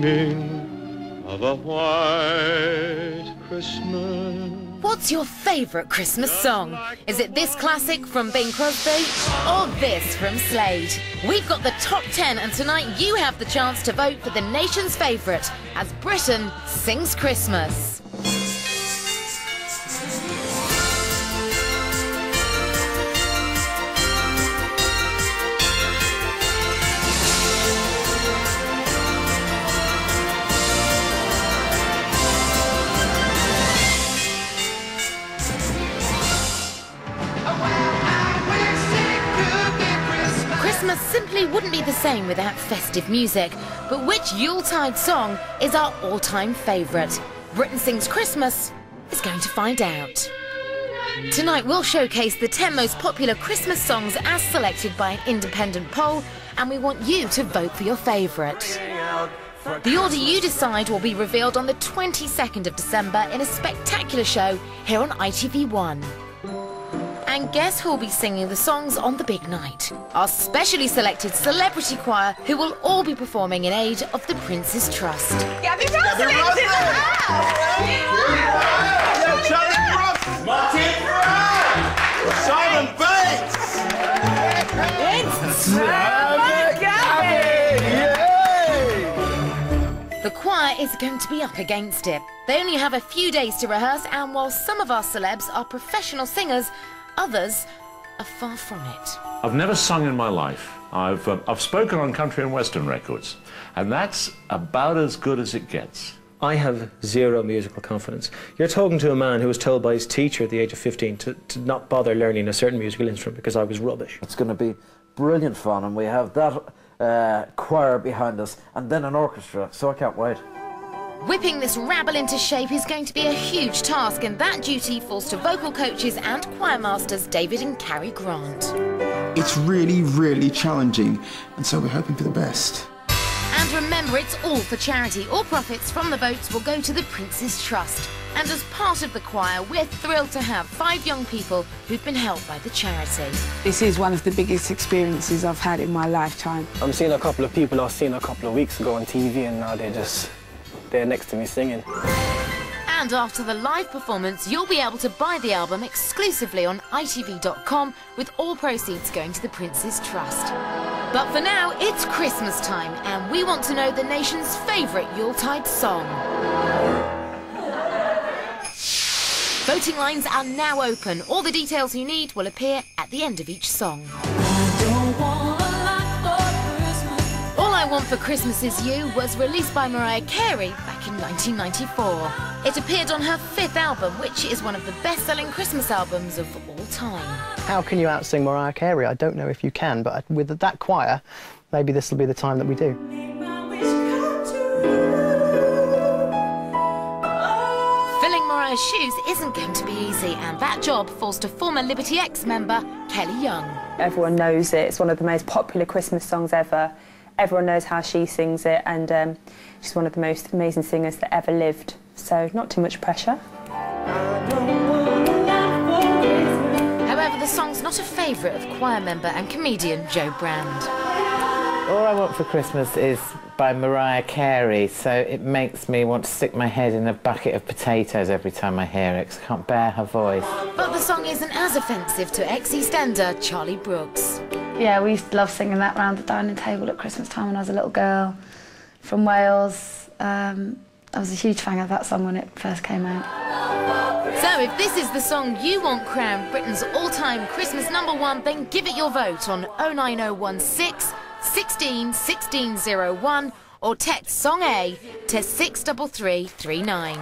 dreaming of a white Christmas. What's your favourite Christmas song? Is it this classic from Bing Crosby or this from Slade? We've got the top 10 and tonight you have the chance to vote for the nation's favourite as Britain sings Christmas. Christmas simply wouldn't be the same without festive music, but which Yuletide song is our all-time favourite? Britain Sings Christmas is going to find out. Tonight we'll showcase the 10 most popular Christmas songs as selected by an independent poll, and we want you to vote for your favourite. The order you decide will be revealed on the 22nd of December in a spectacular show here on ITV1. And guess who'll be singing the songs on the big night? Our specially selected celebrity choir, who will all be performing in aid of the Prince's Trust. Gabby Russell's in the house! Yeah, Charlie Brooks! Martin Brown! Simon Bates! It's Sam Gabby! The choir is going to be up against it. They only have a few days to rehearse, and while some of our celebs are professional singers, others are far from it. I've never sung in my life. I've spoken on country and western records, and that's about as good as it gets. I have zero musical confidence. You're talking to a man who was told by his teacher at the age of 15 to not bother learning a certain musical instrument because I was rubbish. It's going to be brilliant fun, and we have that choir behind us and then an orchestra, so I can't wait. Whipping this rabble into shape is going to be a huge task, and that duty falls to vocal coaches and choir masters David and Carrie Grant. It's really, really challenging, and so we're hoping for the best. And remember, it's all for charity. All profits from the votes will go to the Prince's Trust. And as part of the choir, we're thrilled to have 5 young people who've been helped by the charity. This is one of the biggest experiences I've had in my lifetime. I'm seeing a couple of people I've seen a couple of weeks ago on TV, and now they're next to me singing. And after the live performance, you'll be able to buy the album exclusively on ITV.com, with all proceeds going to the Prince's Trust. But for now, it's Christmas time, and we want to know the nation's favourite Yuletide song. Voting lines are now open. All the details you need will appear at the end of each song. All I Want for Christmas Is You was released by Mariah Carey back in 1994. It appeared on her 5th album, which is one of the best-selling Christmas albums of all time. How can you outsing Mariah Carey? I don't know if you can, but with that choir, maybe this will be the time that we do. Filling Mariah's shoes isn't going to be easy, and that job falls to former Liberty X member Kelly Young. Everyone knows it. It's one of the most popular Christmas songs ever. Everyone knows how she sings it, and she's one of the most amazing singers that ever lived. So, not too much pressure. However, the song's not a favourite of choir member and comedian Joe Brand. All I Want for Christmas is by Mariah Carey, so it makes me want to stick my head in a bucket of potatoes every time I hear it, 'cause I can't bear her voice. But the song isn't as offensive to ex-EastEnder Charlie Brooks. Yeah, we used to love singing that round the dining table at Christmas time when I was a little girl from Wales. I was a huge fan of that song when it first came out. So if this is the song you want crowned Britain's all-time Christmas #1, then give it your vote on 09016 16 1601 or text Song A to 63339.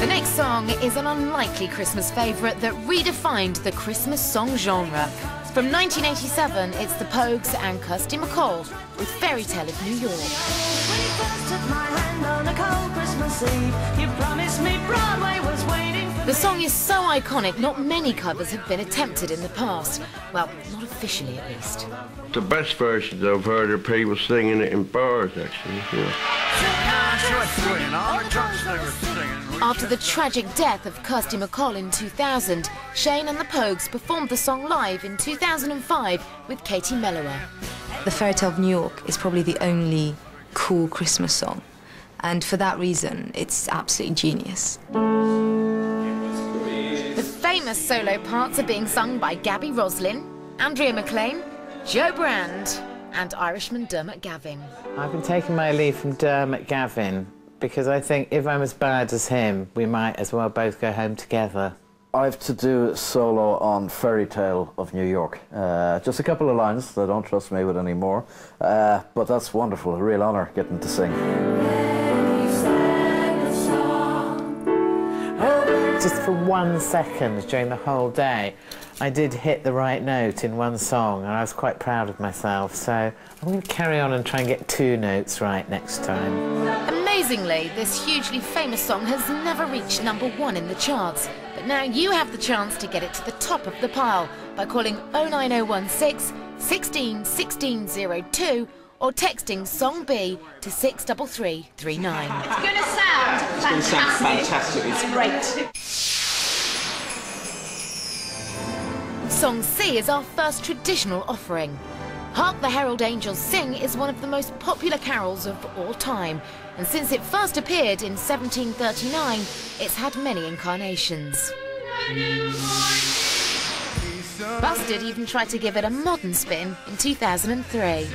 The next song is an unlikely Christmas favourite that redefined the Christmas song genre. From 1987, it's the Pogues and Kirsty MacColl with Fairy Tale of New York. When you first took my hand on a cold Christmas Eve, you promised me Broadway was waiting for The song is so iconic, not many covers have been attempted in the past. Well, not officially at least. The best versions I've heard are people singing it in bars, actually. Yeah. After the tragic death of Kirsty MacColl in 2000, Shane and the Pogues performed the song live in 2005 with Katie Mellower. The Fairy Tale of New York is probably the only cool Christmas song, and for that reason, it's absolutely genius. The famous solo parts are being sung by Gabby Roslin, Andrea McLean, Joe Brand and Irishman Dermot Gavin. I've been taking my leave from Dermot Gavin because I think if I'm as bad as him, we might as well both go home together. I have to do a solo on Fairy Tale of New York. Just a couple of lines, they don't trust me with any more. But that's wonderful, a real honour getting to sing. Just for 1 second during the whole day, I did hit the right note in one song, and I was quite proud of myself. So I'm going to carry on and try and get 2 notes right next time. Amazingly, this hugely famous song has never reached #1 in the charts. But now you have the chance to get it to the top of the pile by calling 09016 16 1602 or texting Song B to 63339. It's going to sound fantastic. It's great. Song C is our first traditional offering. Hark the Herald Angels Sing is one of the most popular carols of all time, and since it first appeared in 1739, it's had many incarnations. Busted even tried to give it a modern spin in 2003.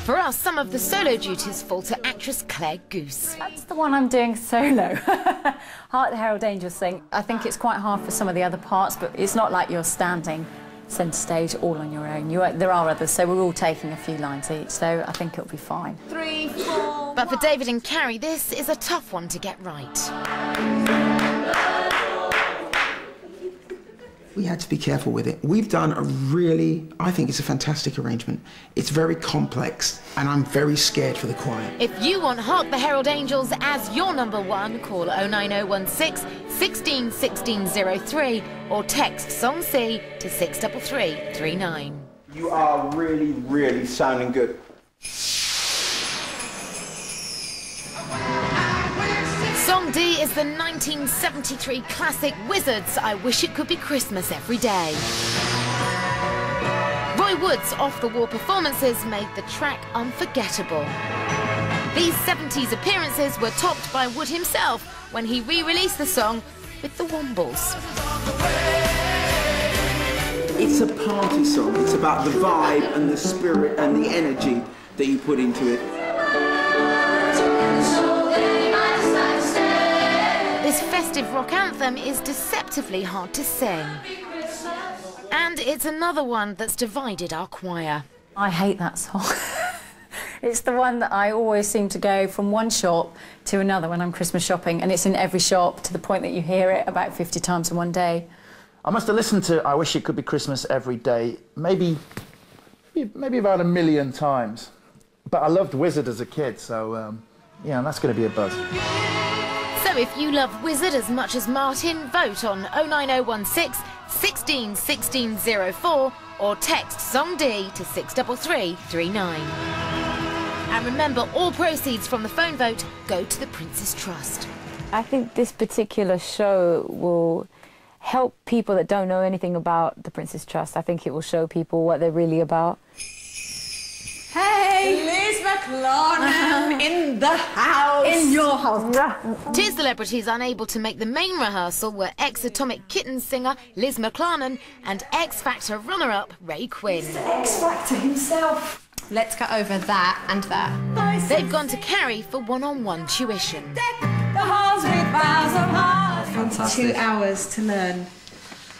For us, some of the solo duties fall to actress Claire Goose. That's the one I'm doing solo. Hark the Herald Angels Sing. I think it's quite hard for some of the other parts, but it's not like you're standing centre stage all on your own. There are others, so we're all taking a few lines each, so I think it'll be fine. 3, 4... But for David and Carrie, this is a tough one to get right. We had to be careful with it. We've done a really, I think it's a fantastic arrangement. It's very complex, and I'm very scared for the choir. If you want Hark the Herald Angels as your #1, call 09016 16 1603 or text Song C to 63339. You are really, really sounding good. Song D is the 1973 classic Wizards' I Wish It Could Be Christmas Every Day. Roy Wood's off-the-wall performances made the track unforgettable. These 70s appearances were topped by Wood himself when he re-released the song with the Wombles. It's a party song. It's about the vibe and the spirit and the energy that you put into it. This festive rock anthem is deceptively hard to sing. And it's another one that's divided our choir. I hate that song. It's the one that I always seem to go from one shop to another when I'm Christmas shopping, and it's in every shop to the point that you hear it about 50 times in one day. I must have listened to I Wish It Could Be Christmas Every Day maybe about 1 million times. But I loved Wizard as a kid, so yeah, that's going to be a buzz. So if you love Wizard as much as Martin, vote on 09016 16 1604 or text Song D to 63339. And remember, all proceeds from the phone vote go to the Prince's Trust. I think this particular show will help people that don't know anything about the Prince's Trust. I think it will show people what they're really about. Hey, Liz McLaren in the house. In your house. 2 celebrities unable to make the main rehearsal were ex-Atomic Kittens singer Liz McLaren and X Factor runner-up Ray Quinn. X Factor himself. Let's get over that and that. They've gone to Carrie for one-on-one tuition. The halls with boughs of hearts. Fantastic. 2 hours to learn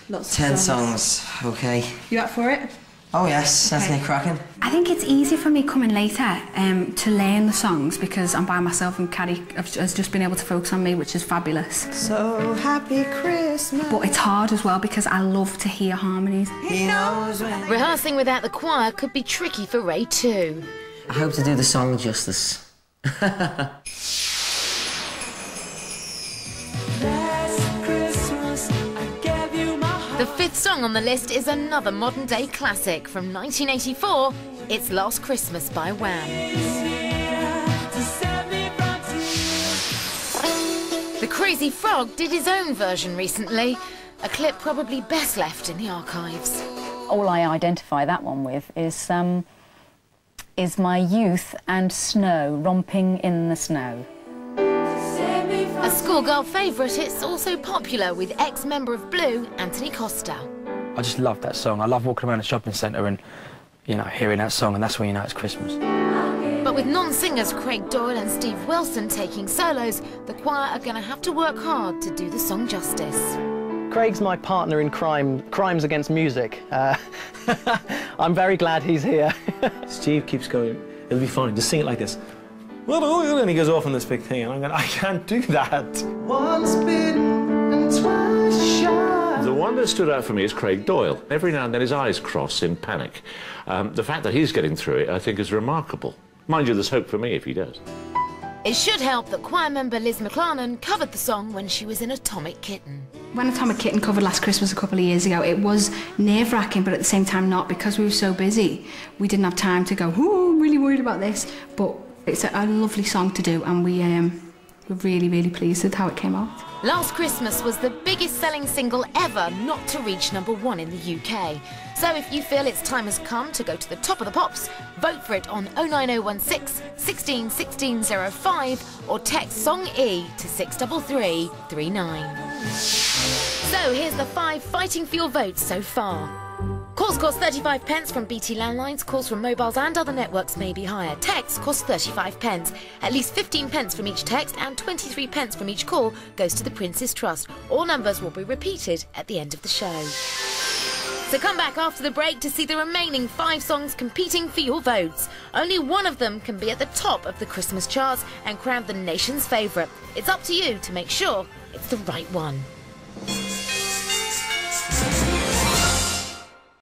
lots of 10 songs, okay. You up for it? Oh yes, that's okay. Cracking. I think it's easy for me coming later to learn the songs because I'm by myself and Carrie has just been able to focus on me, which is fabulous. So happy Christmas. But it's hard as well because I love to hear harmonies. He knows when. Rehearsing without the choir could be tricky for Ray too. I hope to do the song justice. The fifth song on the list is another modern-day classic from 1984. It's Last Christmas by Wham. The Crazy Frog did his own version recently, a clip probably best left in the archives. All I identify that one with is my youth and snow, romping in the snow. A schoolgirl favourite, it's also popular with ex-member of Blue, Anthony Costa. I just love that song. I love walking around a shopping centre and, you know, hearing that song, and that's when you know it's Christmas. But with non-singers Craig Doyle and Steve Wilson taking solos, the choir are going to have to work hard to do the song justice. Craig's my partner in crimes against music. I'm very glad he's here. Steve keeps going, it'll be fine, just sing it like this. And he goes off on this big thing, and I'm going, I can't do that. Once bitten and twice shy. The one that stood out for me is Craig Doyle. Every now and then his eyes cross in panic. The fact that he's getting through it, I think, is remarkable. Mind you, there's hope for me if he does. It should help that choir member Liz McLarnon covered the song when she was in Atomic Kitten. When Atomic Kitten covered Last Christmas a couple of years ago, it was nerve-wracking, but at the same time not, because we were so busy. We didn't have time to go, oh, I'm really worried about this. But it's a lovely song to do, and we're really, really pleased with how it came out. Last Christmas was the biggest selling single ever not to reach #1 in the UK. So if you feel its time has come to go to the top of the pops, vote for it on 09016 16 1605 or text Song E to 63339. So here's the 5 fighting for your votes so far. Calls cost 35 pence from BT landlines, calls from mobiles and other networks may be higher. Texts cost 35 pence. At least 15 pence from each text and 23 pence from each call goes to the Prince's Trust. All numbers will be repeated at the end of the show. So come back after the break to see the remaining 5 songs competing for your votes. Only one of them can be at the top of the Christmas charts and crown the nation's favourite. It's up to you to make sure it's the right one.